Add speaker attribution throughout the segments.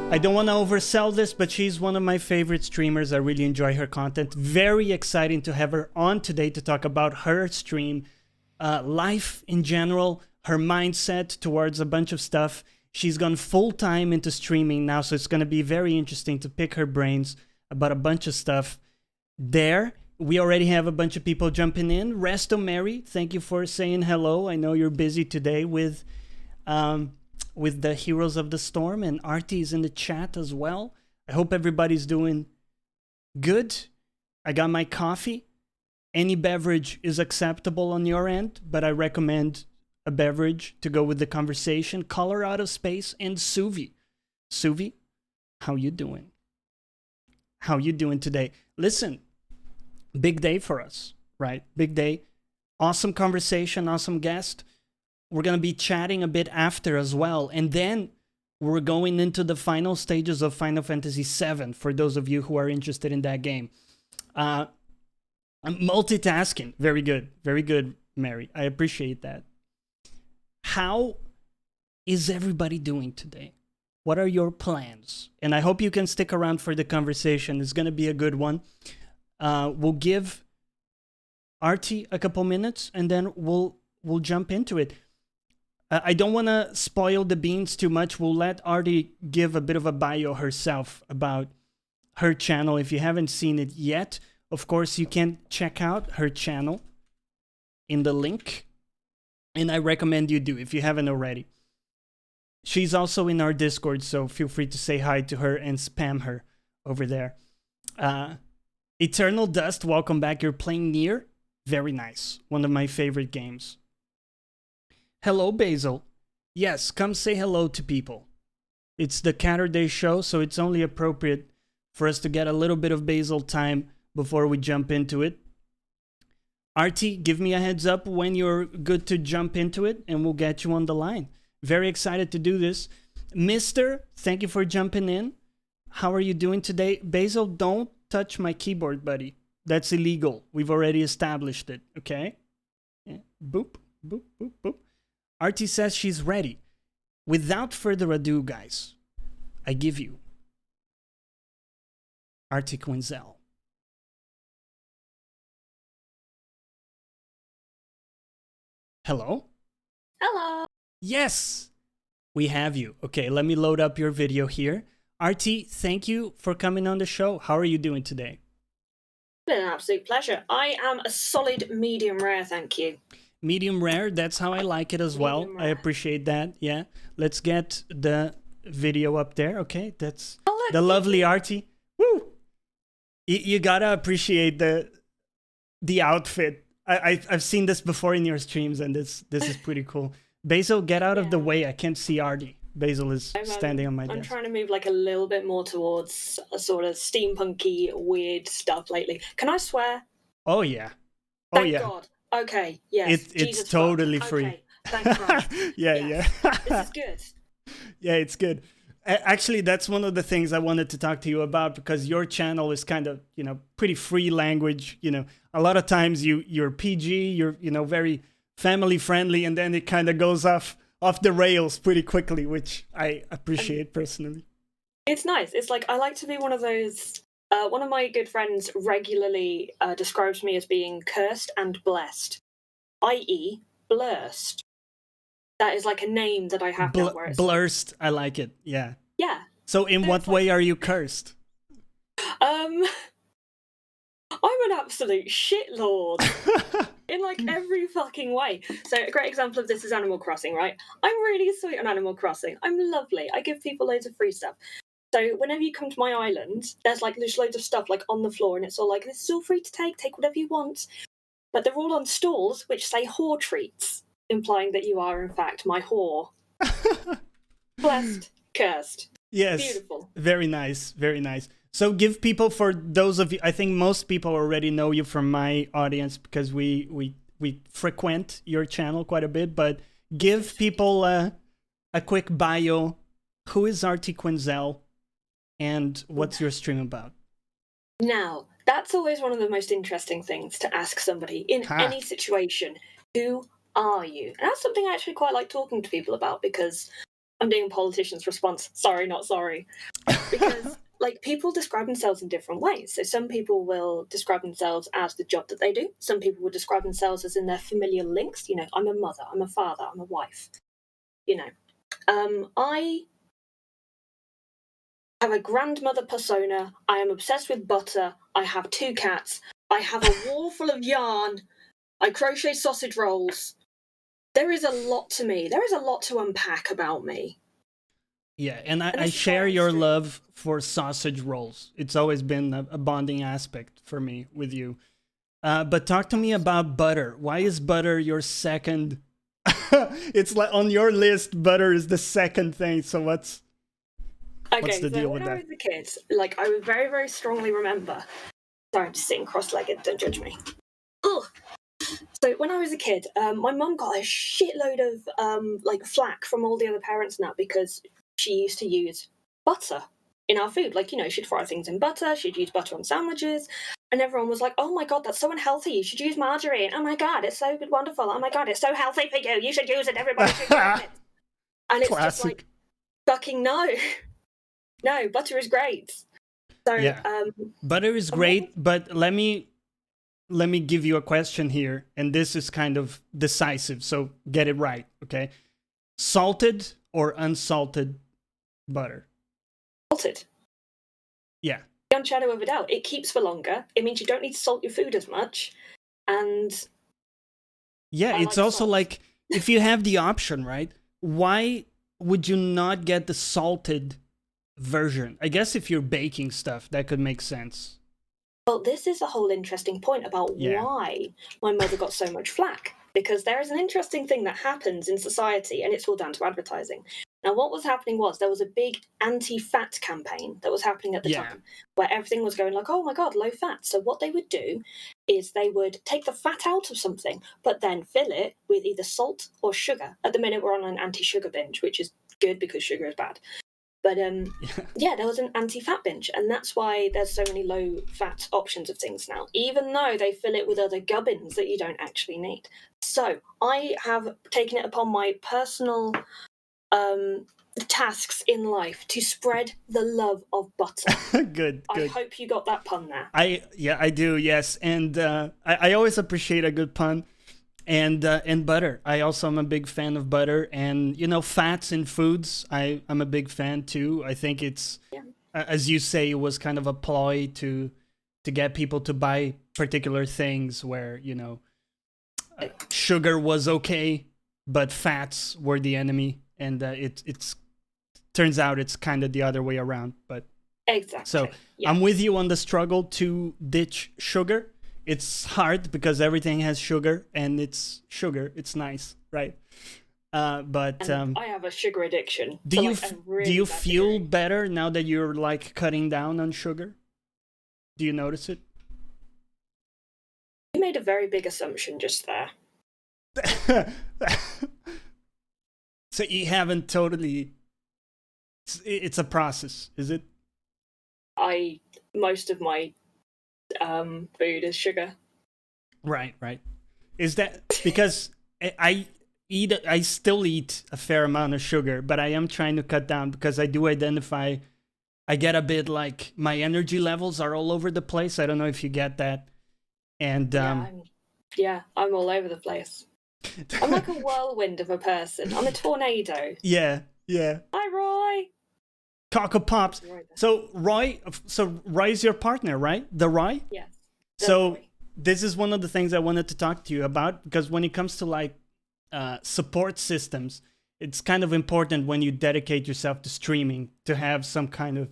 Speaker 1: I don't want to oversell this, but she's one of my favorite streamers. I really enjoy her content. Very exciting to have her on today to talk about her stream, life in general, her mindset towards a bunch of stuff. She's gone full-time into streaming now, so it's going to be very interesting to pick her brains about a bunch of stuff there. We already have a bunch of people jumping in. Resto Mary, thank you for saying hello. I know you're busy today with the Heroes of the Storm, and Artie is in the chat as well. I hope everybody's doing good. I got my coffee. Any beverage is acceptable on your end, but I recommend a beverage to go with the conversation. Colorado Space and Suvi. Suvi, how you doing? How you doing today? Listen, big day for us, right? Big day. Awesome conversation, awesome guest. We're going to be chatting a bit after as well. And then we're going into the final stages of Final Fantasy VII for those of you who are interested in that game. I'm multitasking. Very good, Mary. I appreciate that. How is everybody doing today? What are your plans? And I hope you can stick around for the conversation. It's going to be a good one. We'll give Artie a couple minutes and then we'll jump into it. I don't want to spoil the beans too much. We'll let Artie give a bit of a bio herself about her channel. If you haven't seen it yet, of course, you can check out her channel in the link. And I recommend you do if you haven't already. She's also in our Discord, so feel free to say hi to her and spam her over there. Eternal Dust, welcome back. You're playing Nier? Very nice. One of my favorite games. Hello, Basil. Yes, come say hello to people. It's the Caturday show, so it's only appropriate for us to get a little bit of Basil time before we jump into it. Artie, give me a heads up when you're good to jump into it, and we'll get you on the line. Very excited to do this. Mister, thank you for jumping in. How are you doing today? Basil, don't touch my keyboard, buddy. That's illegal. We've already established it, okay? Yeah. Boop, boop, boop, boop. Artie says she's ready. Without further ado, guys, I give you Artie Quinzel. Hello?
Speaker 2: Hello.
Speaker 1: Yes, we have you. Okay, let me load up your video here. Artie, thank you for coming on the show. How are you doing today?
Speaker 2: It's been an absolute pleasure. I am a solid medium rare, thank you.
Speaker 1: Medium rare, that's how I like it as well. I appreciate that. Yeah. Let's get the video up there. Okay, that's the lovely Artie. Woo! You gotta appreciate the outfit. I've seen this before in your streams, and this is pretty cool. Basil, get out of the way. I can't see Artie. Basil is standing on my desk.
Speaker 2: I'm trying to move like a little bit more towards a sort of steampunky, weird stuff lately. Can I swear?
Speaker 1: Oh yeah. Oh
Speaker 2: Thank
Speaker 1: yeah.
Speaker 2: God. Okay. Yes.
Speaker 1: It's totally free.
Speaker 2: Okay. Thank Christ.
Speaker 1: Yeah.
Speaker 2: This is good.
Speaker 1: Yeah, it's good. Actually, that's one of the things I wanted to talk to you about, because your channel is kind of, pretty free language. A lot of times you're PG, you're, very family friendly, and then it kind of goes off the rails pretty quickly, which I appreciate personally.
Speaker 2: It's nice. It's like, I like to be one of those. One of my good friends regularly describes me as being cursed and blessed, i.e. blurst. That is like a name that I have now. Where it's
Speaker 1: blurst, I like it. Yeah.
Speaker 2: Yeah.
Speaker 1: So in what way are you cursed?
Speaker 2: I'm an absolute shitlord. In like every fucking way. So a great example of this is Animal Crossing, right? I'm really sweet on Animal Crossing. I'm lovely. I give people loads of free stuff. So whenever you come to my island, there's loads of stuff like on the floor, and it's all like, this is all free to take whatever you want. But they're all on stalls which say whore treats, implying that you are in fact my whore. Blessed, cursed.
Speaker 1: Yes.
Speaker 2: Beautiful.
Speaker 1: Very nice. Very nice. So give people, for those of you, I think most people already know you from my audience because we frequent your channel quite a bit, but give people a quick bio. Who is Artie Quinzel and what's your stream about?
Speaker 2: Now, that's always one of the most interesting things to ask somebody in any situation. Who are you? And that's something I actually quite like talking to people about, because I'm doing a politician's response. Sorry, not sorry. Because like people describe themselves in different ways. So some people will describe themselves as the job that they do. Some people will describe themselves as in their familial links. You know, I'm a mother, I'm a father, I'm a wife. You know, I have a grandmother persona. I am obsessed with butter. I have 2 cats. I have a wall full of yarn. I crochet sausage rolls. There is a lot to me. There is a lot to unpack about me.
Speaker 1: Yeah, and I share your love for sausage rolls. It's always been a bonding aspect for me with you. But talk to me about butter. Why is butter your second? It's like on your list, butter is the second thing. So what's the deal with that?
Speaker 2: When I was a kid, like I would very, very strongly remember. Sorry, I'm just sitting cross-legged. Don't judge me. Ugh. So when I was a kid, my mum got a shitload of like flack from all the other parents now because she used to use butter in our food. Like, you know, she'd fry things in butter, she'd use butter on sandwiches, and everyone was like, oh my God, that's so unhealthy. You should use margarine. Oh my God, it's so wonderful. Oh my God, it's so healthy for you. You should use it. Everybody should use it. And it's just like, fucking no. No, butter is great. So,
Speaker 1: yeah. Butter is great, but let me give you a question here, and this is kind of decisive, so get it right, okay? Salted or unsalted butter?
Speaker 2: Salted.
Speaker 1: Yeah.
Speaker 2: Beyond shadow of a doubt. It keeps for longer. It means you don't need to salt your food as much. And
Speaker 1: yeah, it's also salt. Like, if you have the option, right? Why would you not get the salted version? I guess if you're baking stuff, that could make sense.
Speaker 2: Well, this is a whole interesting point about why my mother got so much flack. Because there is an interesting thing that happens in society, and it's all down to advertising. Now, what was happening was there was a big anti-fat campaign that was happening at the time, where everything was going like, oh my God, low fat. So what they would do is they would take the fat out of something, but then fill it with either salt or sugar. At the minute, we're on an anti-sugar binge, which is good because sugar is bad. But there was an anti-fat binge, and that's why there's so many low-fat options of things now, even though they fill it with other gubbins that you don't actually need. So I have taken it upon my personal tasks in life to spread the love of butter.
Speaker 1: Good.
Speaker 2: I hope you got that pun there.
Speaker 1: I do, yes. And I always appreciate a good pun. And butter. I also am a big fan of butter, and you know, fats in foods. I'm a big fan too. I think it's, as you say, it was kind of a ploy to get people to buy particular things where, you know, sugar was okay, but fats were the enemy, and it's turns out it's kind of the other way around. But
Speaker 2: exactly.
Speaker 1: So I'm with you on the struggle to ditch sugar. It's hard because everything has sugar, and it's sugar. It's nice, right? But
Speaker 2: I have a sugar addiction.
Speaker 1: Do you feel better now that you're like cutting down on sugar? Do you notice it?
Speaker 2: You made a very big assumption just there.
Speaker 1: So you haven't totally. It's a process, is it?
Speaker 2: Most of my food is sugar.
Speaker 1: Right. Is that because I still eat a fair amount of sugar, but I am trying to cut down because I do identify I get a bit like my energy levels are all over the place. I don't know if you get that. And
Speaker 2: I'm all over the place. I'm like a whirlwind of a person. I'm a tornado.
Speaker 1: Yeah.
Speaker 2: Hi, Roy.
Speaker 1: Cocoa Pops. So Roy's your partner, right? The Roy?
Speaker 2: Yes.
Speaker 1: So this is one of the things I wanted to talk to you about, because when it comes to like support systems, it's kind of important when you dedicate yourself to streaming to have some kind of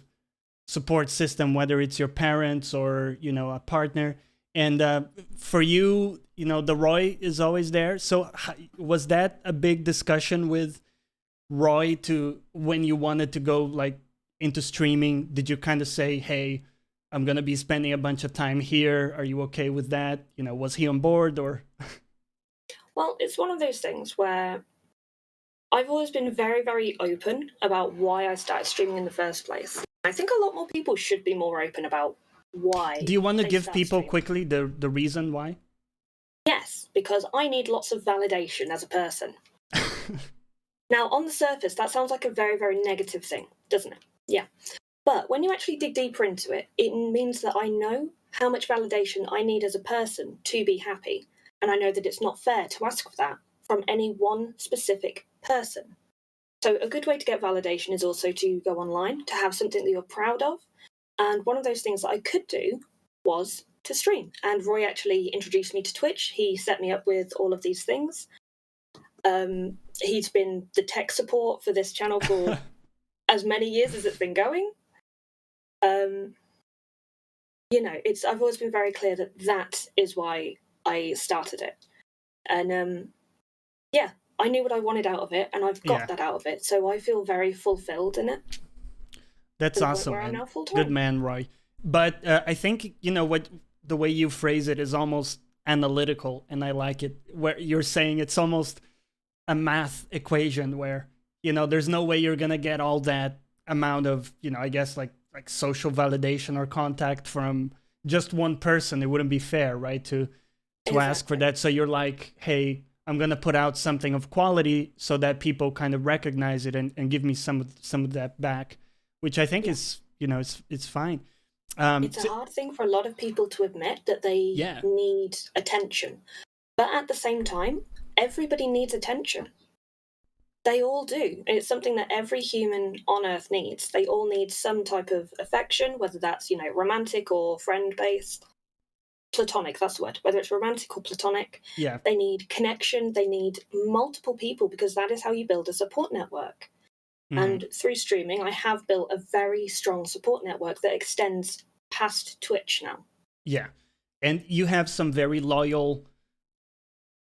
Speaker 1: support system, whether it's your parents or, you know, a partner. And for you, you know, the Roy is always there. So was that a big discussion with Roy to when you wanted to go like into streaming? Did you kind of say, hey, I'm going to be spending a bunch of time here. Are you okay with that? You know, was he on board or?
Speaker 2: Well, it's one of those things where I've always been very, very open about why I started streaming in the first place. I think a lot more people should be more open about why.
Speaker 1: Do you want to give people quickly the reason why?
Speaker 2: Yes, because I need lots of validation as a person. Now, on the surface, that sounds like a very, very negative thing, doesn't it? Yeah. But when you actually dig deeper into it, it means that I know how much validation I need as a person to be happy. And I know that it's not fair to ask for that from any one specific person. So, a good way to get validation is also to go online, to have something that you're proud of. And one of those things that I could do was to stream. And Roy actually introduced me to Twitch. He set me up with all of these things. He's been the tech support for this channel for as many years as it's been going. You know, I've always been very clear that that is why I started it. And yeah, I knew what I wanted out of it, and I've got that out of it. So I feel very fulfilled in it.
Speaker 1: That's awesome, man. Good man, Roy. But I think, you know, the way you phrase it is almost analytical, and I like it. Where you're saying it's almost a math equation where, you know, there's no way you're gonna get all that amount of, you know, I guess like social validation or contact from just one person. It wouldn't be fair, right, to ask for that. So you're like, hey, I'm gonna put out something of quality so that people kind of recognize it and give me some of that back, which I think is, you know, it's fine.
Speaker 2: It's a hard thing for a lot of people to admit that they need attention, but at the same time, everybody needs attention. They all do. It's something that every human on Earth needs. They all need some type of affection, whether that's, you know, romantic or friend-based. Platonic, that's the word. Whether it's romantic or platonic, they need connection. They need multiple people, because that is how you build a support network. And through streaming, I have built a very strong support network that extends past Twitch now. Yeah.
Speaker 1: And you have some very loyal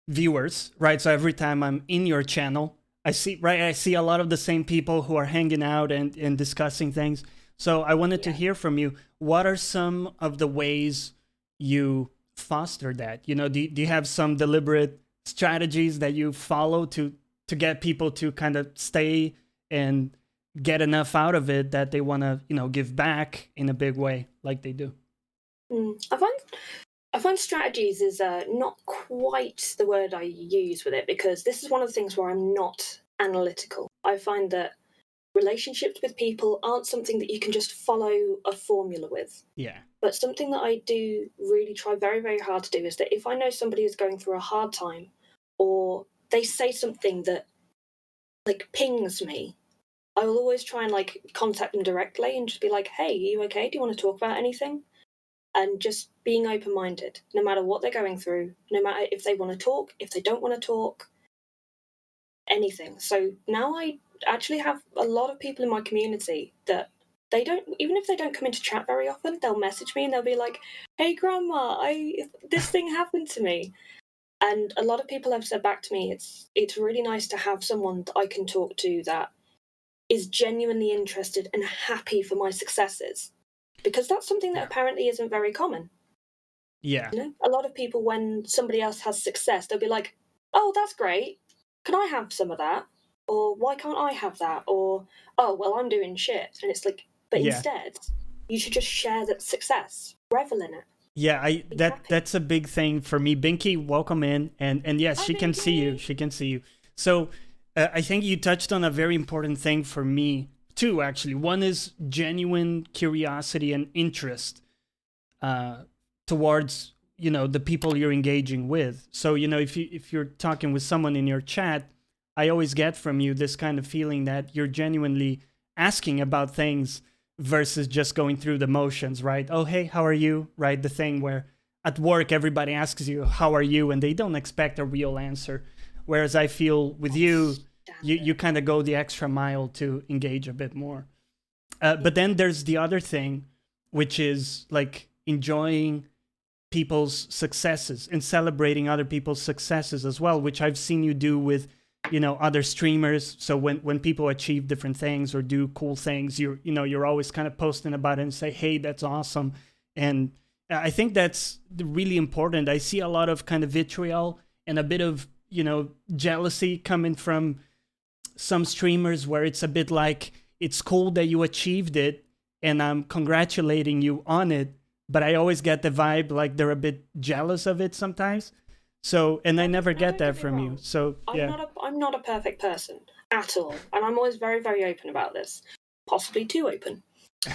Speaker 1: viewers, right? So every time I'm in your channel, I see a lot of the same people who are hanging out and discussing things. So I wanted to hear from you. What are some of the ways you foster that? You know, do you have some deliberate strategies that you follow to get people to kind of stay and get enough out of it that they want to, you know, give back in a big way like they do?
Speaker 2: I find strategies is not quite the word I use with it, because this is one of the things where I'm not analytical. I find that relationships with people aren't something that you can just follow a formula with.
Speaker 1: Yeah.
Speaker 2: But something that I do really try very, very hard to do is that if I know somebody is going through a hard time, or they say something that like pings me, I will always try and like contact them directly and just be like, hey, are you okay? Do you want to talk about anything? And just being open-minded, no matter what they're going through, no matter if they want to talk, if they don't want to talk, anything. So now I actually have a lot of people in my community that they don't, even if they don't come into chat very often, they'll message me and they'll be like, hey grandma, this thing happened to me. And a lot of people have said back to me, it's really nice to have someone that I can talk to that is genuinely interested and happy for my successes. Because that's something that apparently isn't very common.
Speaker 1: Yeah.
Speaker 2: You know, a lot of people, when somebody else has success, they'll be like, oh, that's great. Can I have some of that? Or why can't I have that? Or, oh, well, I'm doing shit. And it's like, but instead, you should just share that success, revel in it.
Speaker 1: Yeah, that's a big thing for me. Binky, welcome in. And yes, she can see you. She can see you. So I think you touched on a very important thing for me too, actually. One is genuine curiosity and interest towards, you know, the people you're engaging with. So, you know, if you're talking with someone in your chat, I always get from you this kind of feeling that you're genuinely asking about things versus just going through the motions, right? Oh, hey, how are you? Right? The thing where at work, everybody asks you, how are you? And they don't expect a real answer. Whereas I feel with you kind of go the extra mile to engage a bit more. But then there's the other thing, which is like enjoying people's successes and celebrating other people's successes as well, which I've seen you do with, you know, other streamers. So when people achieve different things or do cool things, you're always kind of posting about it and say, hey, that's awesome. And I think that's really important. I see a lot of kind of vitriol and a bit of, you know, jealousy coming from some streamers where it's a bit like, it's cool that you achieved it and I'm congratulating you on it. But I always get the vibe like they're a bit jealous of it sometimes. So, and I never get that from you. So, yeah.
Speaker 2: I'm not a perfect person. at all. And I'm always very, very open about this, possibly too open.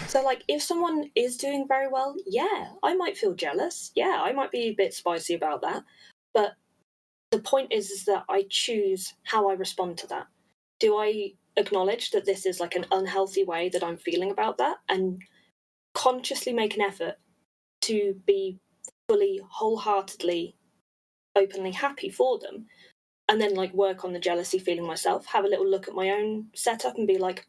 Speaker 2: So, like, if someone is doing very well, yeah, I might feel jealous. Yeah, I might be a bit spicy about that. But the point is that I choose how I respond to that. Do I acknowledge that this is like an unhealthy way that I'm feeling about that and consciously make an effort to be fully, wholeheartedly, openly happy for them? And then, like, work on the jealousy feeling myself, have a little look at my own setup and be like,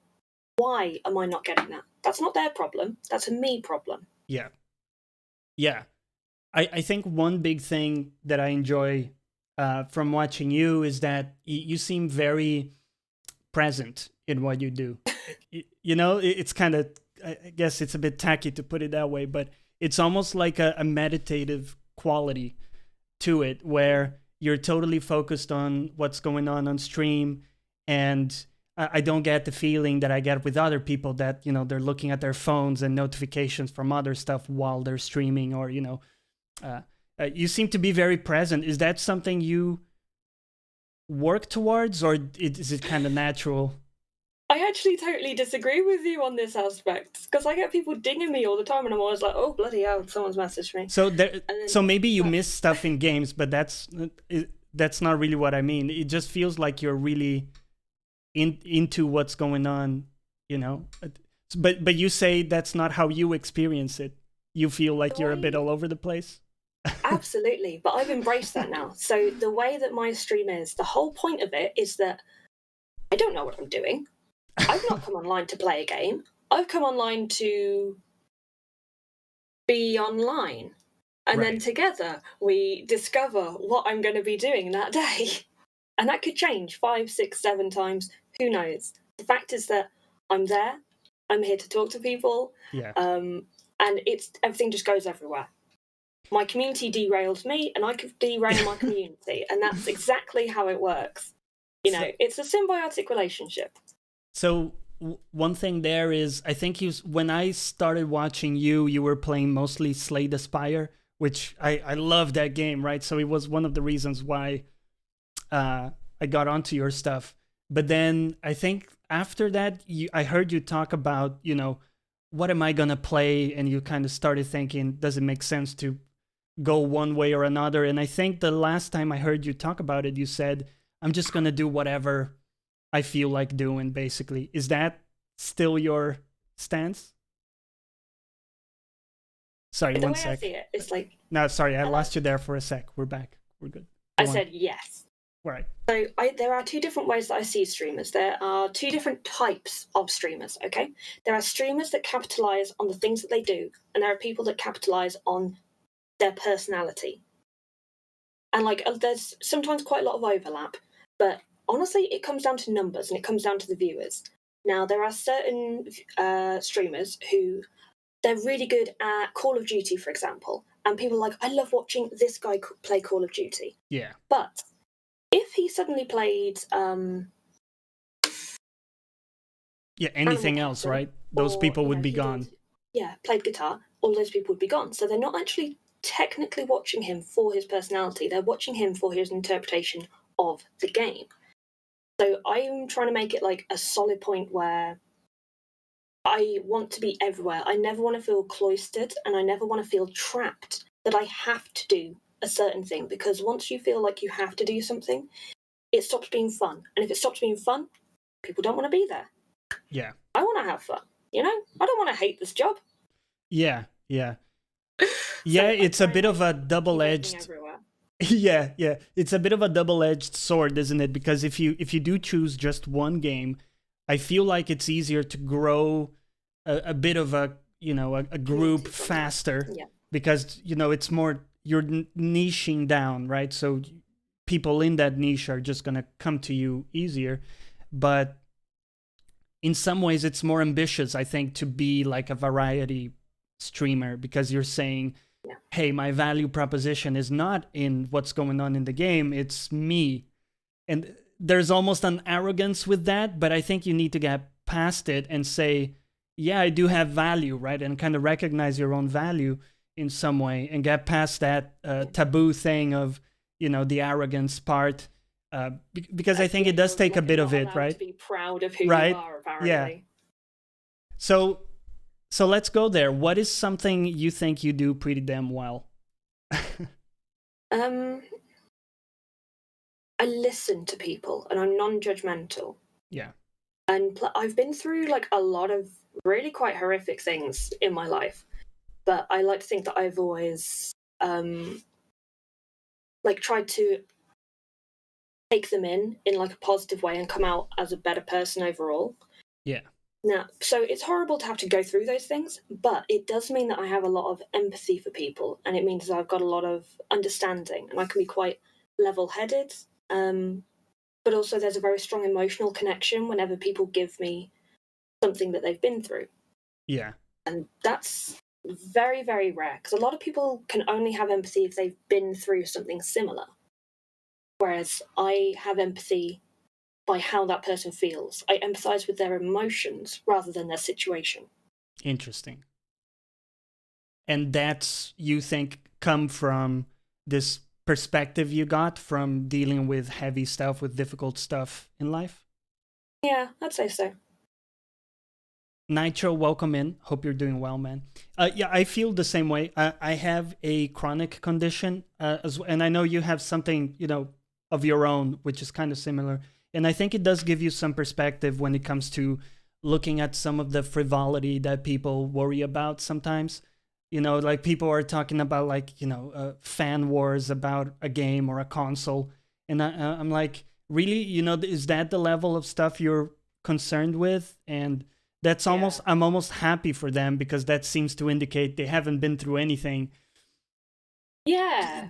Speaker 2: why am I not getting that? That's not their problem. That's a me problem.
Speaker 1: Yeah. Yeah. I think one big thing that I enjoy from watching you is that you seem very present in what you do. You know, it's kind of, I guess it's a bit tacky to put it that way, but it's almost like a meditative quality to it where you're totally focused on what's going on stream. And I don't get the feeling that I get with other people that, you know, they're looking at their phones and notifications from other stuff while they're streaming, or, you know, you seem to be very present. Is that something you work towards, or is it kind of natural?
Speaker 2: I actually totally disagree with you on this aspect, because I get people dinging me all the time and I'm always like, oh, bloody hell, someone's messaged me.
Speaker 1: So so maybe you miss stuff in games, but that's not really what I mean. It just feels like you're really into what's going on, you know. But you say that's not how you experience it. You feel like you're a bit all over the place.
Speaker 2: Absolutely, but I've embraced that now. So the way that my stream is, the whole point of it is that I don't know what I'm doing. I've not come online to play a game. I've come online to be online. And then together we discover what I'm going to be doing that day. And that could change 5, 6, 7 times. Who knows? The fact is that I'm there. I'm here to talk to people.
Speaker 1: Yeah.
Speaker 2: And everything just goes everywhere. My community derails me, and I could derail my community. And that's exactly how it works. You know, it's a symbiotic relationship.
Speaker 1: So one thing there is, I think when I started watching you were playing mostly Slay the Spire, which I love that game, right? So it was one of the reasons why I got onto your stuff. But then I think after that, I heard you talk about, you know, what am I going to play? And you kind of started thinking, does it make sense to go one way or another? And I think the last time I heard you talk about it, you said, I'm just going to do whatever I feel like doing, basically. Is that still your stance? Sorry,
Speaker 2: the
Speaker 1: one
Speaker 2: way
Speaker 1: sec.
Speaker 2: I see it, it's like...
Speaker 1: No, sorry, I lost you there for a sec. We're back. We're good.
Speaker 2: I said yes.
Speaker 1: Right.
Speaker 2: So there are 2 different ways that I see streamers. There are 2 different types of streamers, okay? There are streamers that capitalize on the things that they do, and there are people that capitalize on their personality. And, like, there's sometimes quite a lot of overlap, but honestly, it comes down to numbers and it comes down to the viewers. Now, there are certain streamers who, they're really good at Call of Duty, for example, and people are like, I love watching this guy play Call of Duty.
Speaker 1: Yeah.
Speaker 2: But if he suddenly played...
Speaker 1: anything else, right? Those people would be gone.
Speaker 2: Played guitar, all those people would be gone. So they're not actually technically watching him for his personality, they're watching him for his interpretation of the game. So I'm trying to make it like a solid point where I want to be everywhere. I never want to feel cloistered, and I never want to feel trapped that I have to do a certain thing, because once you feel like you have to do something, it stops being fun. And if it stops being fun, people don't want to be there.
Speaker 1: Yeah.
Speaker 2: I want to have fun, you know? I don't want to hate this job.
Speaker 1: Yeah. Yeah, it's a bit of a double-edged... Yeah. It's a bit of a double-edged sword, isn't it? Because if you do choose just one game, I feel like it's easier to grow a bit of a group faster.
Speaker 2: Yeah.
Speaker 1: Because, you know, it's more, you're niching down, right? So people in that niche are just going to come to you easier. But in some ways, it's more ambitious, I think, to be like a variety streamer, because you're saying, hey, my value proposition is not in what's going on in the game, it's me. And there's almost an arrogance with that, but I think you need to get past it and say, yeah, I do have value, right? And kind of recognize your own value in some way and get past that taboo thing of, you know, the arrogance part. Because I think it does take a bit of it, right?
Speaker 2: To be proud of who
Speaker 1: right?
Speaker 2: you are, apparently.
Speaker 1: Yeah. So let's go there. What is something you think you do pretty damn well?
Speaker 2: I listen to people, and I'm non-judgmental.
Speaker 1: Yeah.
Speaker 2: And I've been through like a lot of really quite horrific things in my life, but I like to think that I've always like tried to take them in like a positive way and come out as a better person overall.
Speaker 1: Yeah.
Speaker 2: Now, so it's horrible to have to go through those things, but it does mean that I have a lot of empathy for people, and it means that I've got a lot of understanding, and I can be quite level-headed. But also there's a very strong emotional connection whenever people give me something that they've been through.
Speaker 1: Yeah.
Speaker 2: And that's very, very rare, because a lot of people can only have empathy if they've been through something similar. Whereas I have empathy by how that person feels. I empathize with their emotions rather than their situation.
Speaker 1: Interesting. And that's, you think, come from this perspective you got from dealing with heavy stuff, with difficult stuff in life?
Speaker 2: Yeah, I'd say so.
Speaker 1: Nitro, welcome in. Hope you're doing well, man. Yeah, I feel the same way. I have a chronic condition, and I know you have something, of your own, which is kind of similar. And I think it does give you some perspective when it comes to looking at some of the frivolity that people worry about sometimes. Like people are talking about fan wars about a game or a console. And I'm like, really, is that the level of stuff you're concerned with? And that's I'm almost happy for them, because that seems to indicate they haven't been through anything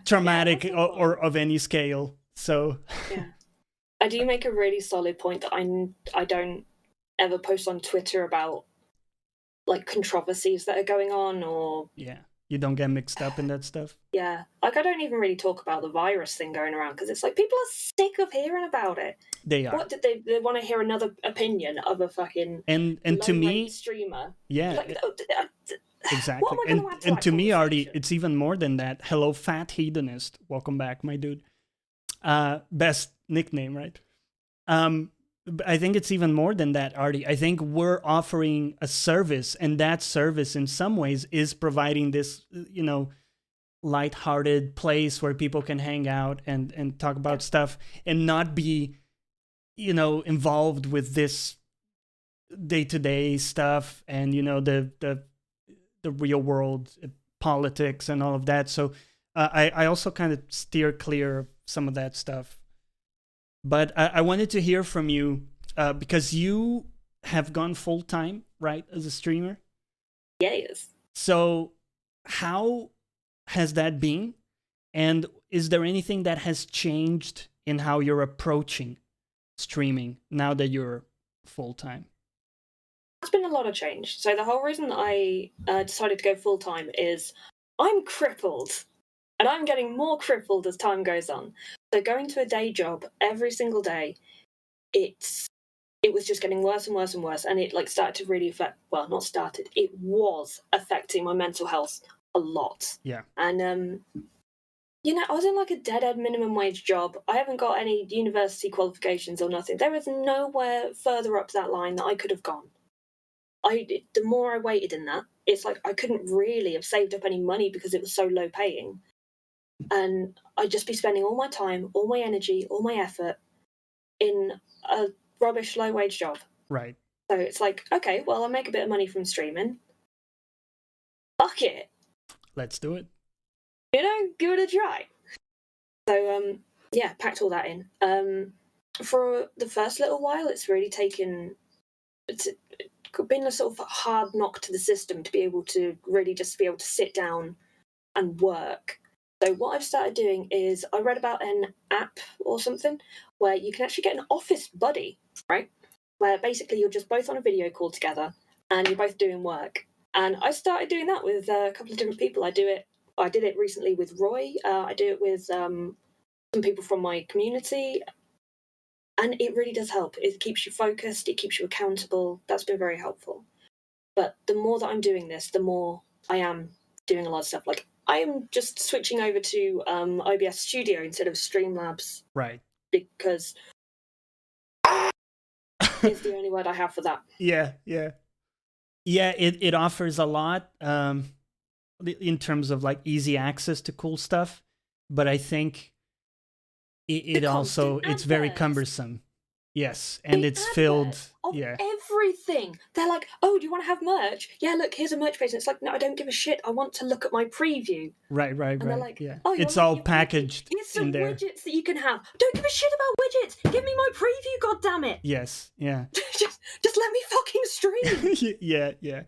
Speaker 1: traumatic or of any scale. So
Speaker 2: yeah, I do make a really solid point that I don't ever post on Twitter about like controversies that are going on, or
Speaker 1: you don't get mixed up in that stuff.
Speaker 2: Yeah, like I don't even really talk about the virus thing going around, because it's like people are sick of hearing about it.
Speaker 1: They are.
Speaker 2: What did they want to hear another opinion of a fucking
Speaker 1: and to me
Speaker 2: streamer?
Speaker 1: Yeah,
Speaker 2: like,
Speaker 1: exactly.
Speaker 2: What am I going to add to
Speaker 1: and
Speaker 2: that
Speaker 1: to me, Artie, it's even more than that. Hello, Fat Hedonist. Welcome back, my dude. Best nickname, right? I think it's even more than that, Artie. I think we're offering a service, and that service in some ways is providing this, lighthearted place where people can hang out and talk about stuff and not be, involved with this day-to-day stuff and, the real world politics and all of that. So I also kind of steer clear of some of that stuff. But I wanted to hear from you because you have gone full-time, right, as a streamer?
Speaker 2: Yes.
Speaker 1: So how has that been? And is there anything that has changed in how you're approaching streaming now that you're full-time?
Speaker 2: There's been a lot of change. So the whole reason that I decided to go full-time is I'm crippled. And I'm getting more crippled as time goes on. So going to a day job every single day, it was just getting worse and worse and worse. And it started to really affect, well, not started, it was affecting my mental health a lot.
Speaker 1: Yeah.
Speaker 2: And, I was in a dead-end minimum wage job. I haven't got any university qualifications or nothing. There is nowhere further up that line that I could have gone. The more I waited in that, it's like I couldn't really have saved up any money because it was so low paying. And I'd just be spending all my time, all my energy, all my effort in a rubbish low-wage job.
Speaker 1: Right.
Speaker 2: So it's like, okay, well, I'll make a bit of money from streaming. Fuck it.
Speaker 1: Let's do it.
Speaker 2: Give it a try. So, packed all that in. For the first little while, it's really it's been a sort of hard knock to the system to be able to really just be able to sit down and work. So what I've started doing is I read about an app or something where you can actually get an office buddy, right? Where basically you're just both on a video call together and you're both doing work. And I started doing that with a couple of different people. I did it recently with Roy. I do it with some people from my community. And it really does help. It keeps you focused. It keeps you accountable. That's been very helpful. But the more that I'm doing this, the more I am doing a lot of stuff. Like I am just switching over to OBS Studio instead of Streamlabs.
Speaker 1: Right.
Speaker 2: because is the only word I have for that.
Speaker 1: Yeah, it offers a lot in terms of like easy access to cool stuff, but I think it also it's very cumbersome. Yes, and it's filled. Yeah,
Speaker 2: everything. They're like, oh, do you want to have merch? Yeah, look, here's a merch page. And it's like, no, I don't give a shit. I want to look at my preview.
Speaker 1: Right.
Speaker 2: And they're like,
Speaker 1: yeah,
Speaker 2: oh,
Speaker 1: it's all packaged
Speaker 2: here's some
Speaker 1: in there.
Speaker 2: widgets that you can have. Don't give a shit about widgets. Give me my preview, goddammit.
Speaker 1: Yes, yeah.
Speaker 2: just let me fucking stream.
Speaker 1: yeah.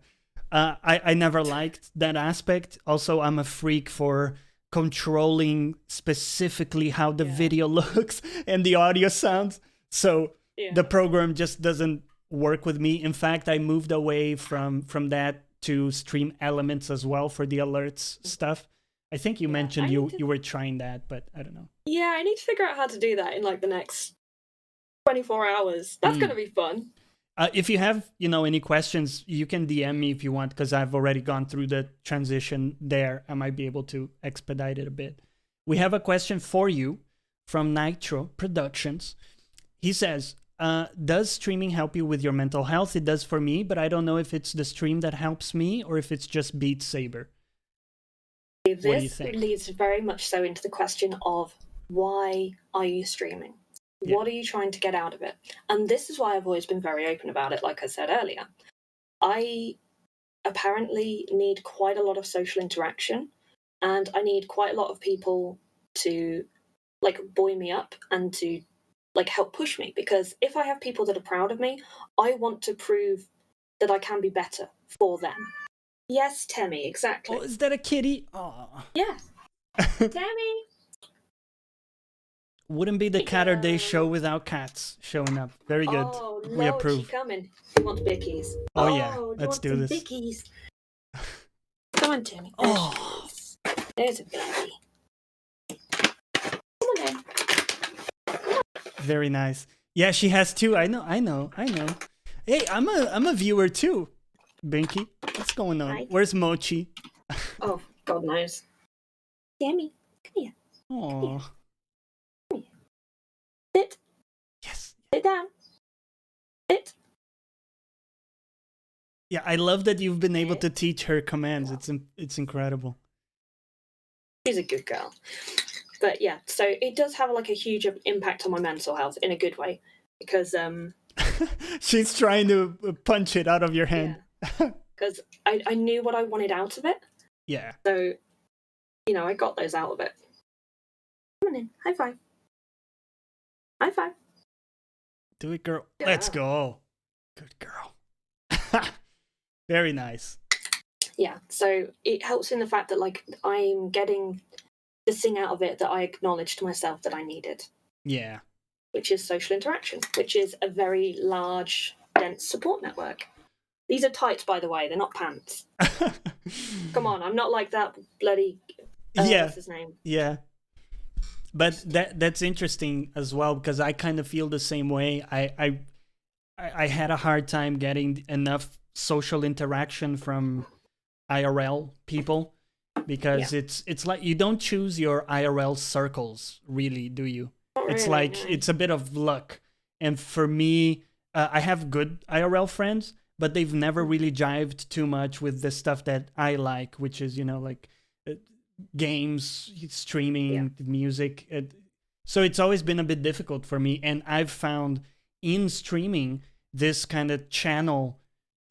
Speaker 1: I never liked that aspect. Also, I'm a freak for controlling specifically how the video looks and the audio sounds. So the program just doesn't work with me. In fact, I moved away from that to stream elements as well for the alerts stuff. I think you mentioned you were trying that, but I don't know.
Speaker 2: Yeah, I need to figure out how to do that in like the next 24 hours. That's going to be fun.
Speaker 1: If you have, any questions, you can DM me if you want, because I've already gone through the transition there. I might be able to expedite it a bit. We have a question for you from Nitro Productions. He says, does streaming help you with your mental health? It does for me, but I don't know if it's the stream that helps me or if it's just Beat Saber.
Speaker 2: This leads very much so into the question of why are you streaming? Yeah. What are you trying to get out of it? And this is why I've always been very open about it, like I said earlier. I apparently need quite a lot of social interaction, and I need quite a lot of people to like buoy me up and to like help push me, because if I have people that are proud of me, I want to prove that I can be better for them. Yes, Temmie, exactly.
Speaker 1: Oh, is that a kitty? Oh.
Speaker 2: Yeah. Temmie.
Speaker 1: Wouldn't be the Caturday show without cats showing up. Very good.
Speaker 2: Oh,
Speaker 1: we approve.
Speaker 2: She coming. He wants bickies.
Speaker 1: Oh yeah, let's do this.
Speaker 2: Bickies. Come on, Temmie. There's a baby. Come on then.
Speaker 1: Very nice. Yeah, she has two. I know. Hey, I'm a viewer too. Binky, what's going on?
Speaker 2: Hi.
Speaker 1: Where's Mochi?
Speaker 2: Oh, God knows. Temmie, come here.
Speaker 1: Aww.
Speaker 2: Sit.
Speaker 1: Yes.
Speaker 2: Sit down. Sit.
Speaker 1: Yeah, I love that you've been able to teach her commands. It's incredible.
Speaker 2: She's a good girl. But yeah, so it does have like a huge impact on my mental health in a good way, because
Speaker 1: she's trying to punch it out of your hand.
Speaker 2: Because I knew what I wanted out of it.
Speaker 1: Yeah.
Speaker 2: So, I got those out of it. Come on in. High five. High five.
Speaker 1: Do it, girl. Let's go. Good girl. Very nice.
Speaker 2: Yeah, so it helps in the fact that like I'm getting the thing out of it that I acknowledged to myself that I needed.
Speaker 1: Yeah.
Speaker 2: Which is social interaction, which is a very large, dense support network. These are tights, by the way. They're not pants. Come on, I'm not like that bloody... what's his name?
Speaker 1: Yeah. But that's interesting as well, because I kind of feel the same way. I had a hard time getting enough social interaction from IRL people, because it's like you don't choose your IRL circles, really, do you? It's like it's a bit of luck. And for me, I have good IRL friends, but they've never really jived too much with the stuff that I like, which is, like games, streaming, music. So it's always been a bit difficult for me. And I've found in streaming this kind of channel,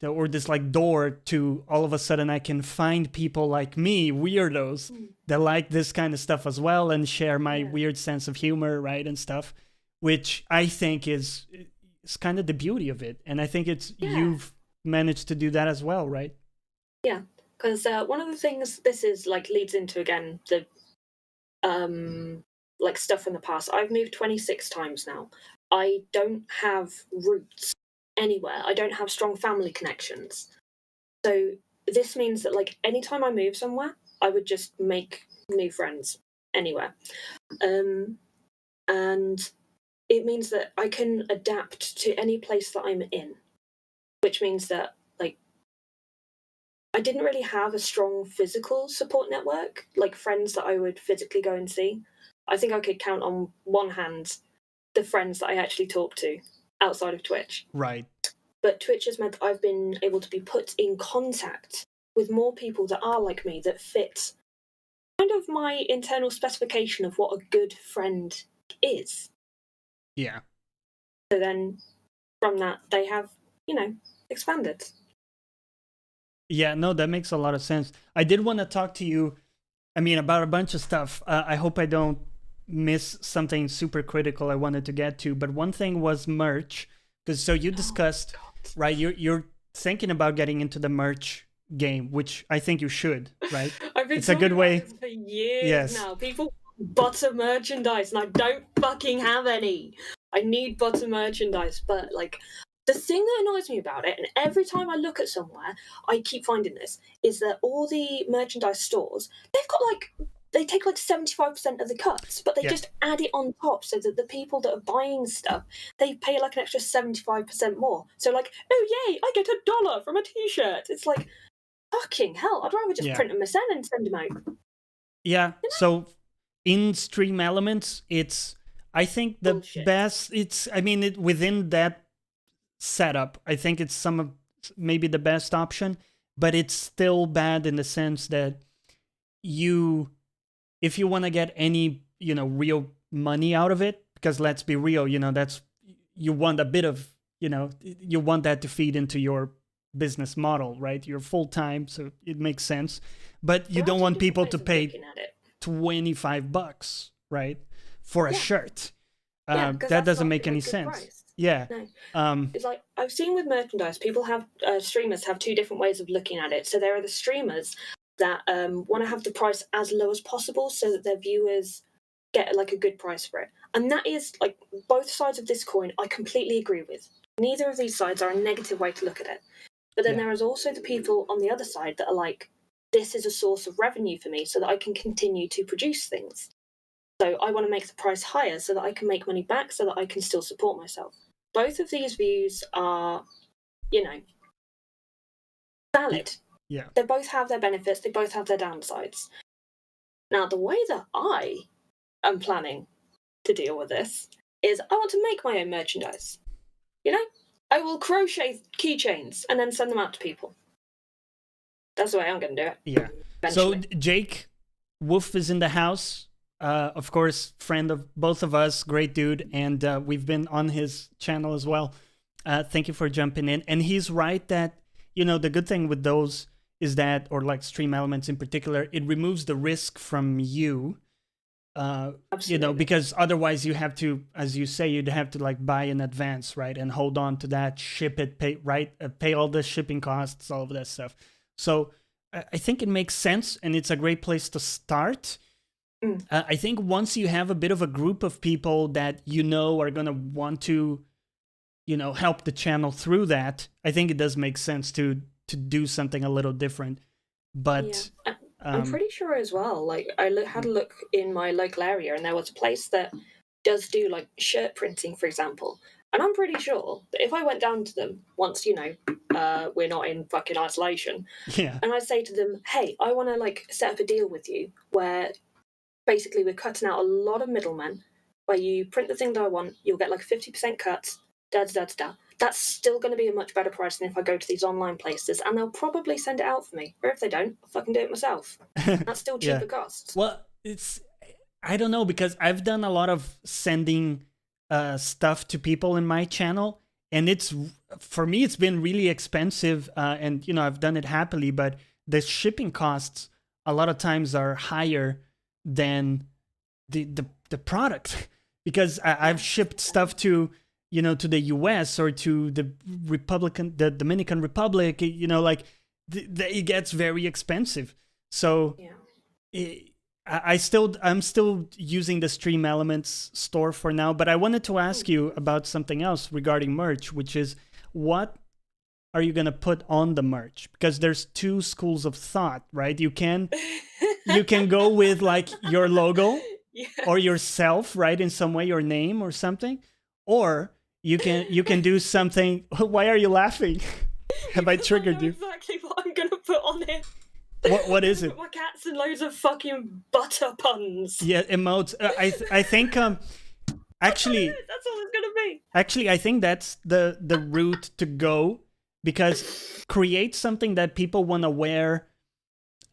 Speaker 1: or this like door to all of a sudden I can find people like me, weirdos, that like this kind of stuff as well and share my weird sense of humor, right, and stuff, which I think is kind of the beauty of it. And I think you've managed to do that as well, right?
Speaker 2: Yeah, because one of the things this is like leads into, again, the like stuff from the past. I've moved 26 times now. I don't have roots anywhere. I don't have strong family connections. So this means that like anytime I move somewhere, I would just make new friends anywhere. And it means that I can adapt to any place that I'm in, which means that like I didn't really have a strong physical support network, like friends that I would physically go and see. I think I could count on one hand the friends that I actually talk to outside of Twitch.
Speaker 1: Right.
Speaker 2: But Twitch has meant that I've been able to be put in contact with more people that are like me, that fit kind of my internal specification of what a good friend is.
Speaker 1: Yeah.
Speaker 2: So then from that, they have, expanded.
Speaker 1: Yeah, no, that makes a lot of sense. I did want to talk to you, about a bunch of stuff. I hope I don't miss something super critical I wanted to get to. But one thing was merch. Because so you discussed, right, you're thinking about getting into the merch game, which I think you should, right?
Speaker 2: I've been
Speaker 1: it's a good way
Speaker 2: for years now. People butter merchandise and I don't fucking have any. I need butter merchandise, but like the thing that annoys me about it, and every time I look at somewhere, I keep finding this, is that all the merchandise stores, they take like 75% of the cuts, but they just add it on top so that the people that are buying stuff, they pay like an extra 75% more. So like, oh yay, I get $1 from a t-shirt. It's like, fucking hell, I'd rather just print them myself and send them out.
Speaker 1: Yeah, so in Stream Elements, I think the best, within that setup, I think it's maybe the best option, but it's still bad in the sense that if you want to get any, real money out of it, because let's be real, you want a bit of, you want that to feed into your business model, right? You're full-time, so it makes sense. But you don't want people to pay $25, right? For a shirt. That doesn't make any sense. Price. Yeah.
Speaker 2: No. It's like I've seen with merchandise, people have streamers have two different ways of looking at it. So there are the streamers that want to have the price as low as possible so that their viewers get like a good price for it. And that is like both sides of this coin I completely agree with. Neither of these sides are a negative way to look at it. But then there is also the people on the other side that are like, this is a source of revenue for me so that I can continue to produce things. So I want to make the price higher so that I can make money back so that I can still support myself. Both of these views are, valid.
Speaker 1: Yeah.
Speaker 2: They both have their benefits. They both have their downsides. Now, the way that I am planning to deal with this is I want to make my own merchandise. I will crochet keychains and then send them out to people. That's the way I'm going to do it.
Speaker 1: Yeah. Eventually. So Jake Wolf is in the house. Of course, friend of both of us, great dude, and we've been on his channel as well. Thank you for jumping in. And he's right that, the good thing with those is that, or like Stream Elements in particular, it removes the risk from you. Because otherwise you have to, as you say, you'd have to like buy in advance, right? And hold on to that, ship it, pay all the shipping costs, all of that stuff. So I think it makes sense, and it's a great place to start. I think once you have a bit of a group of people that are going to want to, help the channel through that, I think it does make sense to do something a little different. But
Speaker 2: I'm pretty sure as well, like I had a look in my local area and there was a place that does do like shirt printing, for example. And I'm pretty sure that if I went down to them once, we're not in fucking isolation, and I say to them, hey, I want to like set up a deal with you where basically we're cutting out a lot of middlemen, where you print the thing that I want, you'll get like 50% cuts, that's still going to be a much better price than if I go to these online places, and they'll probably send it out for me. Or if they don't, I'll fucking do it myself. That's still cheaper costs.
Speaker 1: Well, I don't know, because I've done a lot of sending stuff to people in my channel, and for me it's been really expensive, and I've done it happily, but the shipping costs a lot of times are higher than the product, because I've shipped stuff to to the US or to the Dominican Republic, it gets very expensive. So I'm still using the Stream Elements store for now, but I wanted to ask you about something else regarding merch, which is what are you going to put on the merch? Because there's two schools of thought, right? You can go with like your logo or yourself, right? In some way, your name or something, or you can do something. Why are you laughing? Have I triggered you?
Speaker 2: Exactly what I'm going to put on it.
Speaker 1: What is it?
Speaker 2: My cats and loads of fucking butter puns.
Speaker 1: Yeah, emotes. I think Actually,
Speaker 2: that's all it's gonna be.
Speaker 1: Actually, I think that's the route to go, because create something that people want to wear,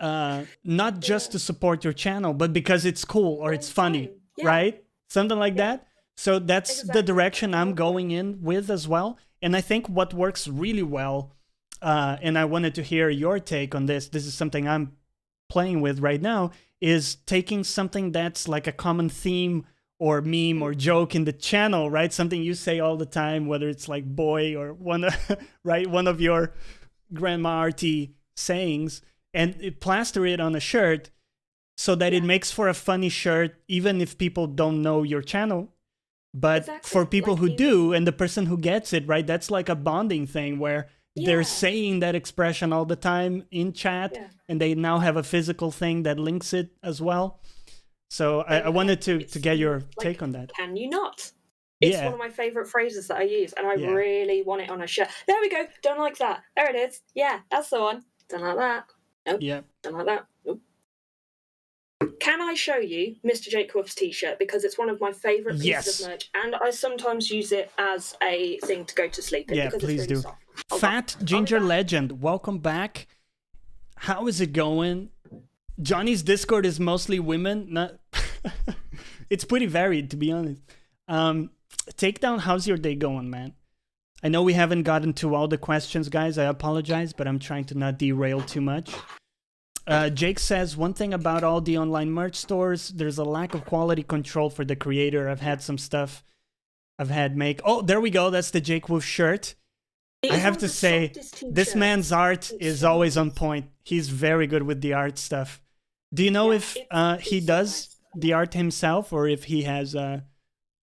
Speaker 1: not just to support your channel, but because it's cool or it's funny, right? Something like that. So that's the direction I'm going in with as well. And I think what works really well, and I wanted to hear your take on this. This is something I'm playing with right now, is taking something that's like a common theme or meme or joke in the channel, right? Something you say all the time, whether it's like boy or one of your grandma RT sayings, and plaster it on a shirt so that it makes for a funny shirt, even if people don't know your channel. But for people who do, and the person who gets it, right, that's like a bonding thing where they're saying that expression all the time in chat, and they now have a physical thing that links it as well. So I wanted to get your take on that.
Speaker 2: Can you not? It's one of my favorite phrases that I use, and I really want it on a shirt. There we go. Don't like that. There it is. Yeah, that's the one. Don't like that. Nope.
Speaker 1: Yeah.
Speaker 2: Don't like that. Nope. Can I show you Mr. Jake Wolf's t-shirt? Because it's one of my favorite pieces of merch, and I sometimes use it as a thing to go to sleep in.
Speaker 1: Yeah,
Speaker 2: because
Speaker 1: please
Speaker 2: it's really
Speaker 1: do.
Speaker 2: soft.
Speaker 1: Fat Ginger Legend, welcome back. How is it going? Johnny's Discord is mostly women. Not it's pretty varied, to be honest. Takedown, how's your day going, man? I know we haven't gotten to all the questions, guys. I apologize, but I'm trying to not derail too much. Jake says, one thing about all the online merch stores, there's a lack of quality control for the creator. I've had some stuff I've had make. Oh, there we go. That's the Jake Wolf shirt. I have to say, this man's art is always on point. He's very good with the art stuff. Do you know if he does the art himself, or if he has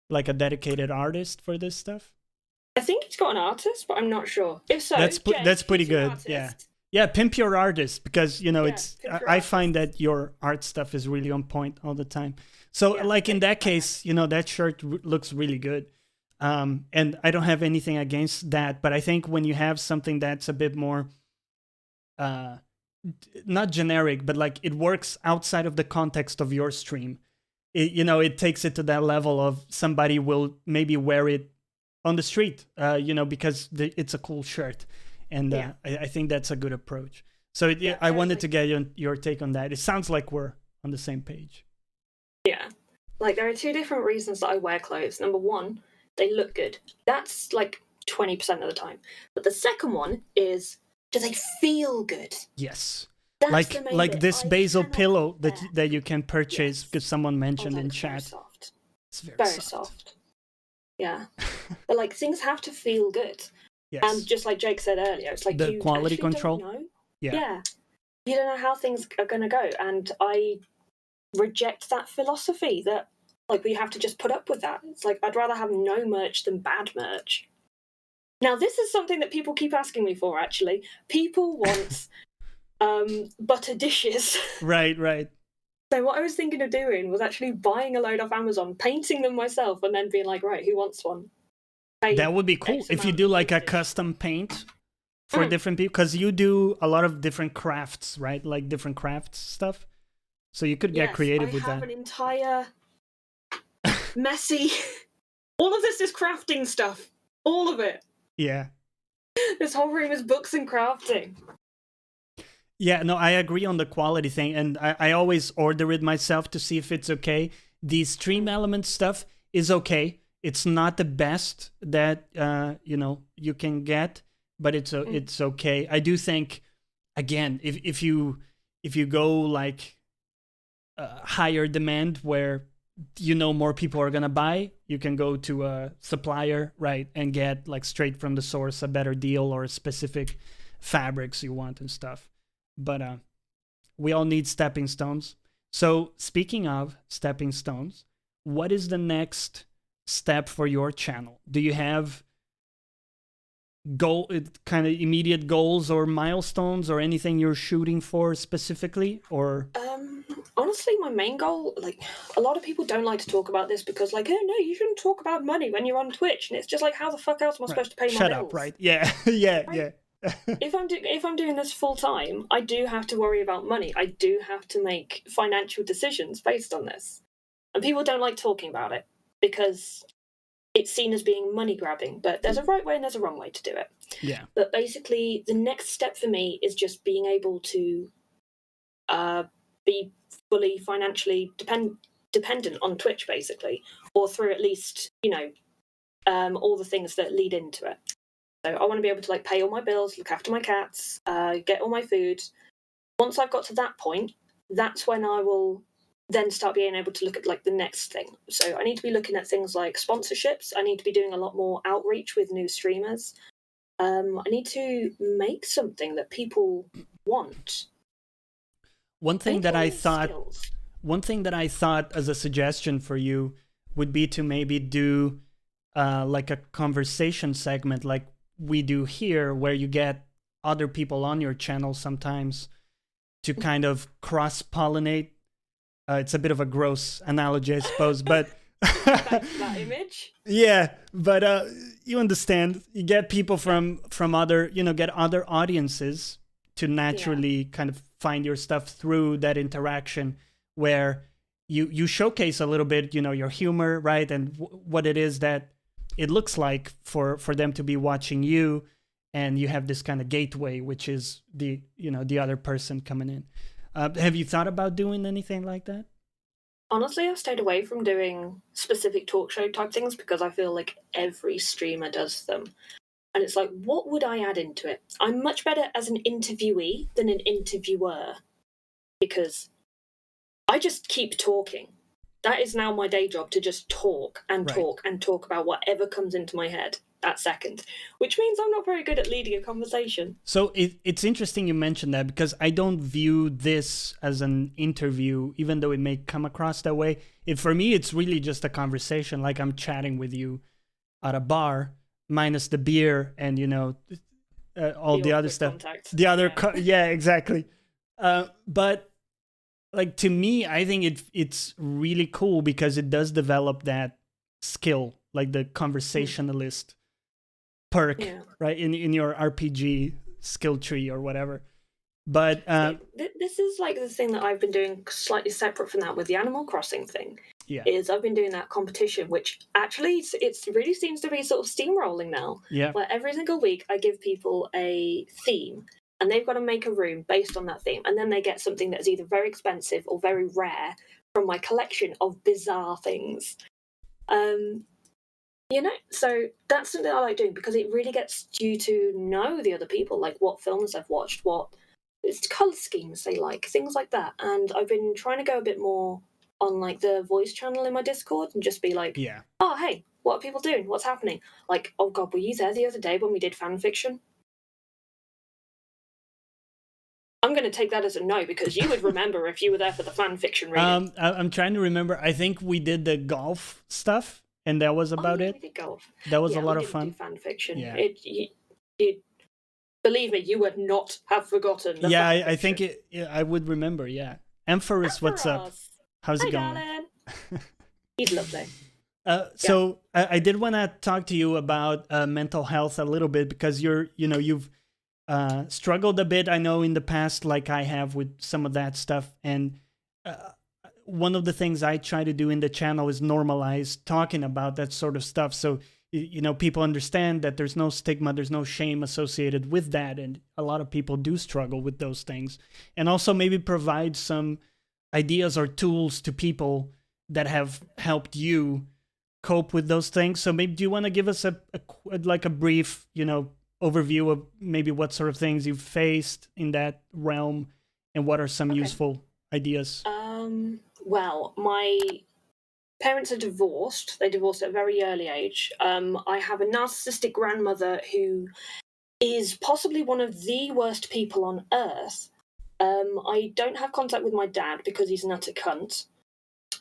Speaker 1: like a dedicated artist for this stuff?
Speaker 2: I think he's got an artist, but I'm not sure. If so,
Speaker 1: that's pretty good. Yeah, pimp your artist, because you know I find that your art stuff is really on point all the time. So like in that case, you know, that shirt looks really good. And I don't have anything against that, but I think when you have something that's a bit more not generic, but like it works outside of the context of your stream, it takes it to that level of somebody will maybe wear it on the street, because it's a cool shirt. And I think that's a good approach. So I wanted to get your take on that. It sounds like we're on the same page.
Speaker 2: Yeah. Like, there are two different reasons that I wear clothes. Number one, they look good. That's like 20% of the time. But the second one is, do they feel good?
Speaker 1: Yes.
Speaker 2: That's
Speaker 1: like this basil pillow that you can purchase, because someone mentioned in chat.
Speaker 2: Very soft.
Speaker 1: It's very
Speaker 2: soft. Yeah. But like, things have to feel good.
Speaker 1: Yes.
Speaker 2: And just like Jake said earlier, it's like
Speaker 1: the quality control.
Speaker 2: Don't know.
Speaker 1: Yeah.
Speaker 2: You don't know how things are going to go, and I reject that philosophy that like we have to just put up with that. It's like, I'd rather have no merch than bad merch. Now, this is something that people keep asking me for. Actually, people want butter dishes.
Speaker 1: Right.
Speaker 2: So what I was thinking of doing was actually buying a load off Amazon, painting them myself, and then being like, right, who wants one?
Speaker 1: That would be cool if you do like a custom paint for different people, because you do a lot of different crafts, right? Like different crafts stuff. So you could get creative with that. I have
Speaker 2: an entire messy. All of this is crafting stuff. All of it.
Speaker 1: Yeah.
Speaker 2: This whole room is books and crafting.
Speaker 1: Yeah, no, I agree on the quality thing, and I always order it myself to see if it's okay. The stream element stuff is okay. It's not the best that you can get, but it's okay. I do think, again, if you go like higher demand where more people are gonna buy, you can go to a supplier, right, and get like straight from the source a better deal or specific fabrics you want and stuff. But we all need stepping stones. So speaking of stepping stones, what is the next step for your channel? Do you have kind of immediate goals or milestones or anything you're shooting for specifically? Or
Speaker 2: honestly, my main goal, like, a lot of people don't like to talk about this because, like, oh no, you shouldn't talk about money when you're on Twitch, and it's just like, how the fuck else am I supposed to pay my bills?
Speaker 1: Shut up, right? Yeah. Yeah.
Speaker 2: If I'm doing this full time, I do have to worry about money. I do have to make financial decisions based on this, and people don't like talking about it because it's seen as being money grabbing, but there's a right way and there's a wrong way to do it.
Speaker 1: Yeah.
Speaker 2: But basically, the next step for me is just being able to be fully financially dependent on Twitch, basically, or through at least, all the things that lead into it. So I want to be able to like pay all my bills, look after my cats, get all my food. Once I've got to that point, that's when I will then start being able to look at like the next thing. So I need to be looking at things like sponsorships. I need to be doing a lot more outreach with new streamers. I need to make something that people want.
Speaker 1: One thing that I thought as a suggestion for you would be to maybe do like a conversation segment like we do here, where you get other people on your channel sometimes to kind of cross-pollinate. It's a bit of a gross analogy, I suppose, but
Speaker 2: that image.
Speaker 1: Yeah, but you understand. You get people from other, get other audiences to naturally kind of find your stuff through that interaction, where you showcase a little bit, your humor, right, and what it is that it looks like for them to be watching you, and you have this kind of gateway, which is the other person coming in. Have you thought about doing anything like that?
Speaker 2: Honestly, I've stayed away from doing specific talk show type things because I feel like every streamer does them. And it's like, what would I add into it? I'm much better as an interviewee than an interviewer, because I just keep talking. That is now my day job, to just talk and talk and talk about whatever comes into my head that second, which means I'm not very good at leading a conversation.
Speaker 1: So it's interesting you mentioned that, because I don't view this as an interview, even though it may come across that way. For me, it's really just a conversation, like I'm chatting with you at a bar, minus the beer and all the other stuff. Contact. The other, exactly. But like, to me, I think it's really cool because it does develop that skill, like the conversationalist perk, right, in your RPG skill tree or whatever. But
Speaker 2: this is like the thing that I've been doing slightly separate from that with the Animal Crossing thing. Is I've been doing that competition, which actually it really seems to be sort of steamrolling now. Where every single week I give people a theme, and they've got to make a room based on that theme, and then they get something that is either very expensive or very rare from my collection of bizarre things. So that's something I like doing, because it really gets you to know the other people, like what films they've watched, what colour schemes they like, things like that. And I've been trying to go a bit more on like the voice channel in my Discord and just be like, oh, hey, what are people doing? What's happening? Like, oh God, were you there the other day when we did fan fiction? I'm going to take that as a no, because you would remember if you were there for the fan fiction reading.
Speaker 1: I'm trying to remember. I think we did the golf stuff, and that was about it.
Speaker 2: We did golf.
Speaker 1: That was a lot of fun.
Speaker 2: Do fan fiction. Yeah. It believe me, you would not have forgotten.
Speaker 1: I think I would remember. Yeah, Ampharos, what's up? How's it going?
Speaker 2: Darling. He's lovely.
Speaker 1: So I did want to talk to you about mental health a little bit, because you've struggled a bit, I know, in the past, like I have, with some of that stuff. And one of the things I try to do in the channel is normalize talking about that sort of stuff. So, people understand that there's no stigma, there's no shame associated with that. And a lot of people do struggle with those things. And also maybe provide some ideas or tools to people that have helped you cope with those things. So maybe, do you want to give us a brief, overview of maybe what sort of things you've faced in that realm, and what are some useful ideas?
Speaker 2: Well, my parents are divorced. They divorced at a very early age. I have a narcissistic grandmother who is possibly one of the worst people on earth. I don't have contact with my dad because he's an utter cunt.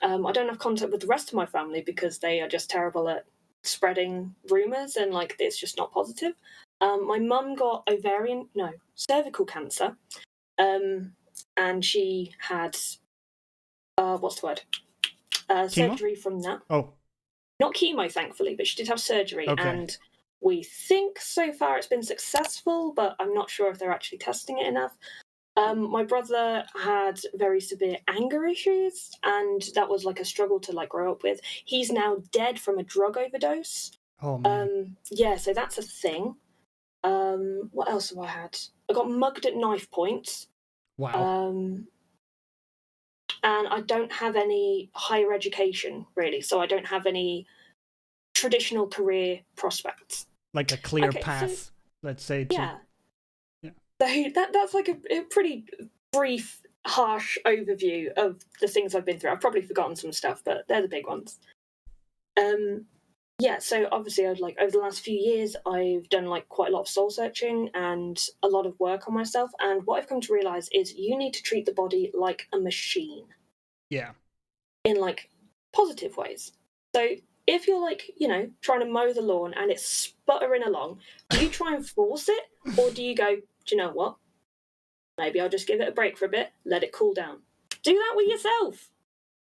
Speaker 2: I don't have contact with the rest of my family because they are just terrible at spreading rumours, and like, it's just not positive. My mum got cervical cancer, and she had what's the word? Surgery from that.
Speaker 1: Oh,
Speaker 2: not chemo, thankfully, but she did have surgery, and we think so far it's been successful, but I'm not sure if they're actually testing it enough. My brother had very severe anger issues, and that was like a struggle to like grow up with. He's now dead from a drug overdose.
Speaker 1: Oh man.
Speaker 2: Yeah, so that's a thing. What else have I had? I got mugged at knife point.
Speaker 1: Wow.
Speaker 2: And I don't have any higher education really, so I don't have any traditional career prospects.
Speaker 1: Like a clear
Speaker 2: Okay,
Speaker 1: path,
Speaker 2: so
Speaker 1: let's say.
Speaker 2: yeah,
Speaker 1: Yeah.
Speaker 2: so that's like a pretty brief, harsh overview of the things I've been through. I've probably forgotten some stuff, but they're the big ones. Yeah, so obviously I've like over the last few years I've done like quite a lot of soul searching and a lot of work on myself, and what I've come to realize is you need to treat the body like a machine.
Speaker 1: Yeah.
Speaker 2: In like positive ways. So if you're like, trying to mow the lawn and it's sputtering along, do you try and force it, or do you go, do you know what? Maybe I'll just give it a break for a bit, let it cool down. Do that with yourself.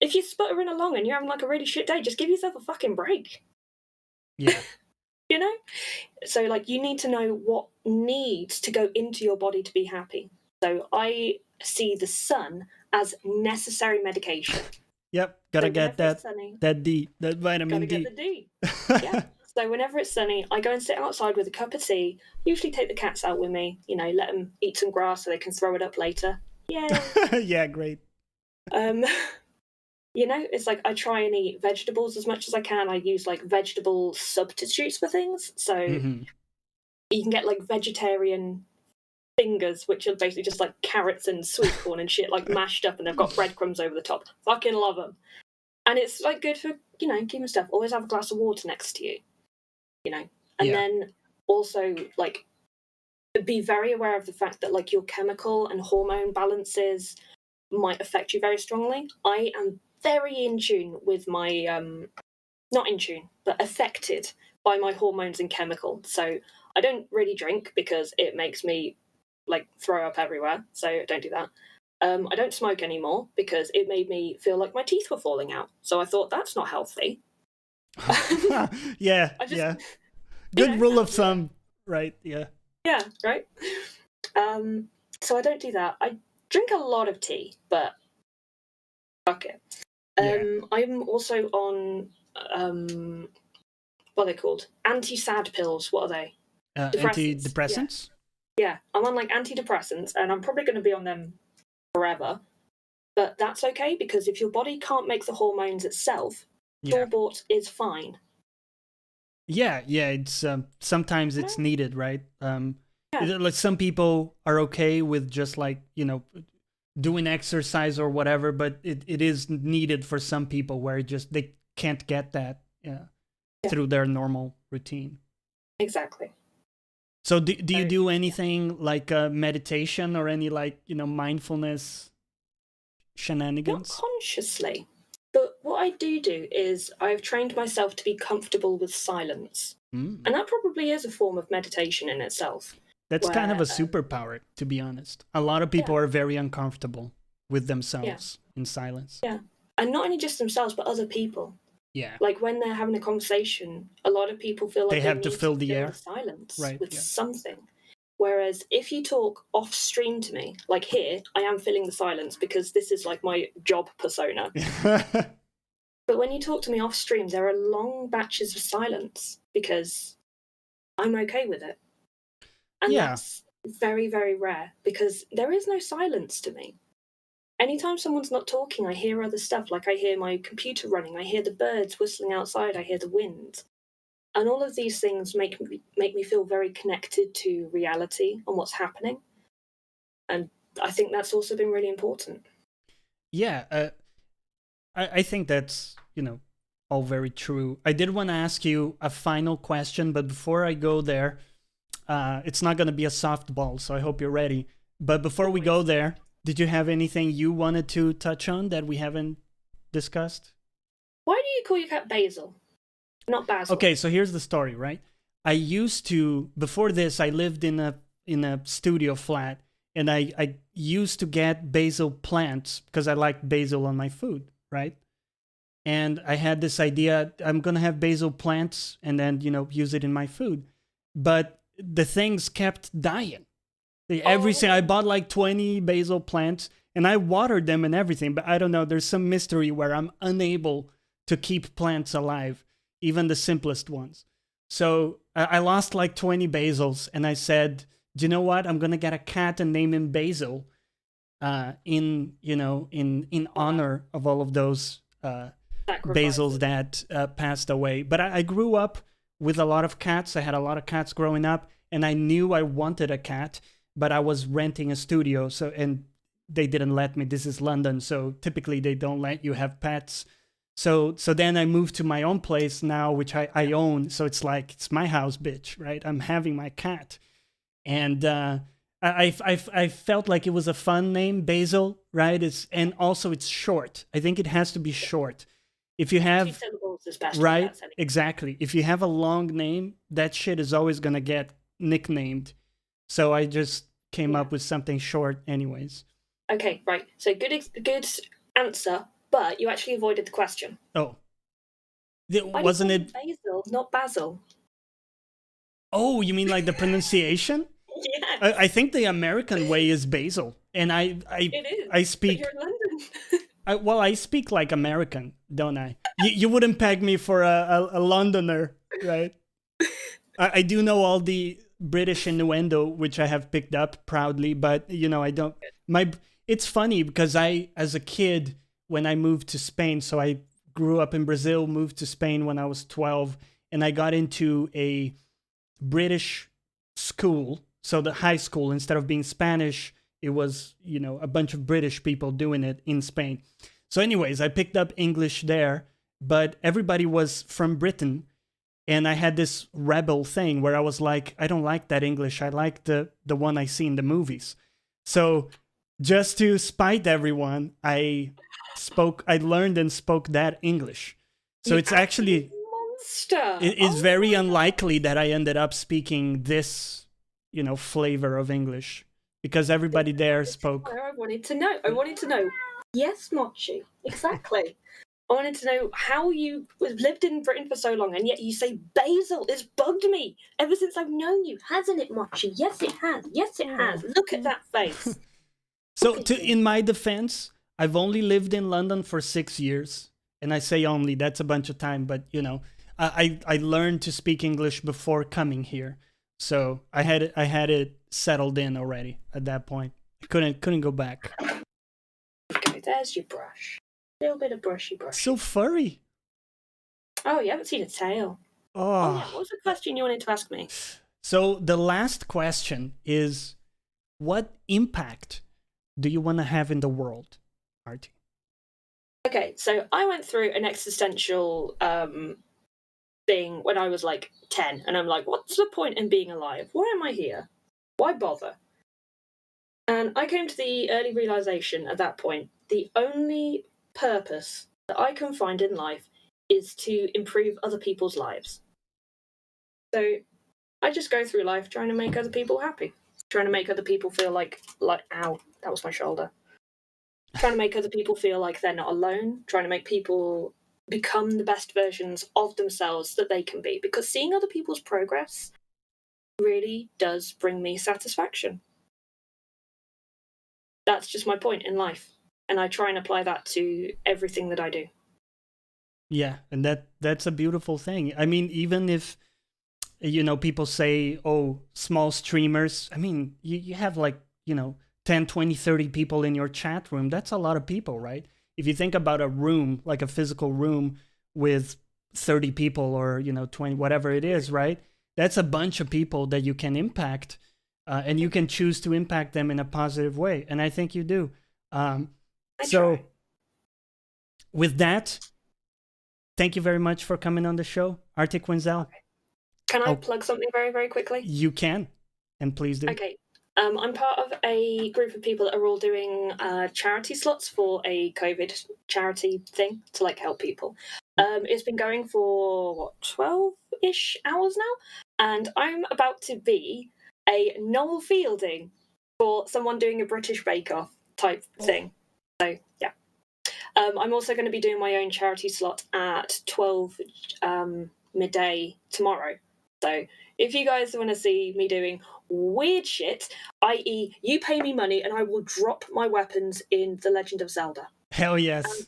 Speaker 2: If you're sputtering along and you're having like a really shit day, just give yourself a fucking break.
Speaker 1: Yeah.
Speaker 2: So like you need to know what needs to go into your body to be happy. So I see the sun as necessary medication.
Speaker 1: Yep. Gotta
Speaker 2: So
Speaker 1: get that vitamin
Speaker 2: gotta
Speaker 1: D.
Speaker 2: get the D. Yeah. So whenever it's sunny, I go and sit outside with a cup of tea. Usually take the cats out with me. Let them eat some grass so they can throw it up later. Yay.
Speaker 1: Yeah, great.
Speaker 2: It's like I try and eat vegetables as much as I can. I use like vegetable substitutes for things. So you can get like vegetarian fingers, which are basically just like carrots and sweet corn and shit, like mashed up, and they've got breadcrumbs over the top. Fucking love them. And it's like good for, keeping stuff. Always have a glass of water next to you, and then also like be very aware of the fact that like your chemical and hormone balances might affect you very strongly. I am very in tune with my not in tune, but affected by my hormones and chemicals. So I don't really drink because it makes me like throw up everywhere. So don't do that. I don't smoke anymore because it made me feel like my teeth were falling out. So I thought that's not healthy.
Speaker 1: Yeah. Good rule of thumb, right? Yeah.
Speaker 2: Yeah, right. So I don't do that. I drink a lot of tea, but fuck it. I'm also on what are they called? Anti-sad pills. What are they?
Speaker 1: Antidepressants?
Speaker 2: Yeah, I'm on like antidepressants, and I'm probably going to be on them forever. But that's okay, because if your body can't make the hormones itself, store-bought is fine.
Speaker 1: Yeah, it's sometimes it's needed, right? Like some people are okay with just like, doing exercise or whatever, but it is needed for some people where they can't get that through their normal routine.
Speaker 2: Exactly.
Speaker 1: So do you do anything like meditation or any like, mindfulness shenanigans?
Speaker 2: Not consciously. But what I do is I've trained myself to be comfortable with silence. And that probably is a form of meditation in itself.
Speaker 1: That's kind of a superpower, to be honest. A lot of people are very uncomfortable with themselves in silence.
Speaker 2: Yeah. And not only just themselves, but other people.
Speaker 1: Yeah.
Speaker 2: Like when they're having a conversation, a lot of people feel like
Speaker 1: they have to fill the air.
Speaker 2: The silence with
Speaker 1: yeah.
Speaker 2: something. Whereas if you talk off stream to me, like here, I am filling the silence because this is like my job persona. But when you talk to me off stream, there are long batches of silence because I'm okay with it. And that's very, very rare because there is no silence to me. Anytime someone's not talking, I hear other stuff. Like I hear my computer running, I hear the birds whistling outside, I hear the wind. And all of these things make me feel very connected to reality and what's happening. And I think that's also been really important.
Speaker 1: Yeah, I think that's, all very true. I did want to ask you a final question, but before I go there, it's not going to be a softball, so I hope you're ready. But before we go there, did you have anything you wanted to touch on that we haven't discussed?
Speaker 2: Why do you call your cat Basil? Not Basil.
Speaker 1: Okay, so here's the story, right? I used to, before this, I lived in a studio flat, and I used to get basil plants because I liked basil on my food, right? And I had this idea, I'm going to have basil plants and then, use it in my food. But the things kept dying. Everything. I bought like 20 basil plants and I watered them and everything, but I don't know. There's some mystery where I'm unable to keep plants alive, even the simplest ones. So I lost like 20 basils and I said, do you know what? I'm going to get a cat and name him Basil in honor of all of those basils that passed away. But I grew up with a lot of cats. I had a lot of cats growing up and I knew I wanted a cat, but I was renting a studio, and they didn't let me. This is London, so typically they don't let you have pets. So then I moved to my own place now, which I own. So it's like, it's my house, bitch, right? I'm having my cat. And I felt like it was a fun name, Basil, right? And also it's short. I think it has to be short. If you have,
Speaker 2: 2 syllables is best.
Speaker 1: right, exactly. If you have a long name, that shit is always going to get nicknamed. So I just came up with something short anyways.
Speaker 2: Okay, right. So good answer, but you actually avoided the question.
Speaker 1: Oh. Wasn't it
Speaker 2: Basil, not Basil?
Speaker 1: Oh, you mean like the pronunciation?
Speaker 2: Yeah.
Speaker 1: I think the American way is Basil. And
Speaker 2: it is,
Speaker 1: I speak...
Speaker 2: But you're in London.
Speaker 1: I speak like American, don't I? You wouldn't peg me for a Londoner, right? I do know all the British innuendo, which I have picked up proudly, but I don't. It's funny because as a kid, when I moved to Spain, so I grew up in Brazil, moved to Spain when I was 12, and I got into a British school. So the high school, instead of being Spanish, it was, a bunch of British people doing it in Spain. So anyways, I picked up English there, but everybody was from Britain. And I had this rebel thing where I was like, I don't like that English. I like the one I see in the movies. So just to spite everyone, I learned and spoke that English. So it's actually,
Speaker 2: monster.
Speaker 1: It is very unlikely that I ended up speaking this, flavor of English, because everybody there spoke.
Speaker 2: I wanted to know. Yes, Mochi. Exactly. I wanted to know how you lived in Britain for so long, and yet you say basil. It's bugged me ever since I've known you, hasn't it, Mochi? Yes, it has. Yes, it has. Look at that face.
Speaker 1: So, in my defense, I've only lived in London for 6 years, and I say only, that's a bunch of time, but I learned to speak English before coming here, so I had it settled in already at that point. I couldn't go back.
Speaker 2: Okay, there's your brush. A little bit of brushy.
Speaker 1: So furry.
Speaker 2: Oh, you haven't seen a tail. Oh yeah, what was the question you wanted to ask me?
Speaker 1: So the last question is, what impact do you want to have in the world, Artie?
Speaker 2: Okay, so I went through an existential thing when I was like 10, and I'm like, what's the point in being alive? Why am I here? Why bother? And I came to the early realization at that point, the only purpose that I can find in life is to improve other people's lives. So I just go through life trying to make other people happy, trying to make other people feel like ow, that was my shoulder. Trying to make other people feel like they're not alone, trying to make people become the best versions of themselves that they can be, because seeing other people's progress really does bring me satisfaction. That's just my point in life, and I try and apply that to everything that I do.
Speaker 1: Yeah, and that's a beautiful thing. I mean, even if people say, oh, small streamers, I mean, you have like 10, 20, 30 people in your chat room. That's a lot of people, right? If you think about a room, like a physical room with 30 people or 20, whatever it is, right? That's a bunch of people that you can impact, and you can choose to impact them in a positive way, and I think you do. So with that, thank you very much for coming on the show, Artie Quinzel.
Speaker 2: Can I plug something very, very quickly?
Speaker 1: You can, and please do.
Speaker 2: Okay. I'm part of a group of people that are all doing charity slots for a COVID charity thing to help people. It's been going for 12-ish hours now, and I'm about to be a Noel Fielding for someone doing a British Bake Off type thing. So yeah, I'm also going to be doing my own charity slot at 12 midday tomorrow. So if you guys want to see me doing weird shit, i.e., you pay me money and I will drop my weapons in The Legend of Zelda.
Speaker 1: Hell yes.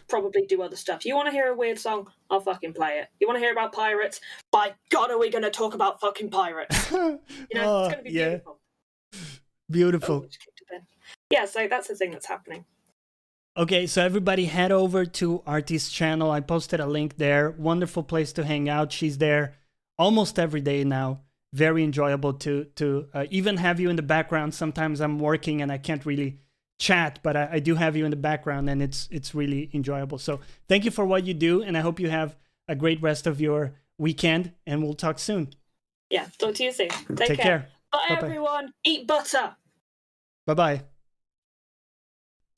Speaker 2: Probably do other stuff. You want to hear a weird song? I'll fucking play it. You want to hear about pirates? By God, are we going to talk about fucking pirates? It's going to be beautiful.
Speaker 1: Beautiful.
Speaker 2: Yeah, so that's the thing that's happening.
Speaker 1: Okay, so everybody head over to Artie's channel. I posted a link there. Wonderful place to hang out. She's there almost every day now. Very enjoyable to even have you in the background. Sometimes I'm working and I can't really chat, but I do have you in the background, and it's really enjoyable. So thank you for what you do, and I hope you have a great rest of your weekend, and we'll talk soon.
Speaker 2: Yeah, talk to you soon. Take care. Bye, everyone. Eat butter.
Speaker 1: Bye-bye.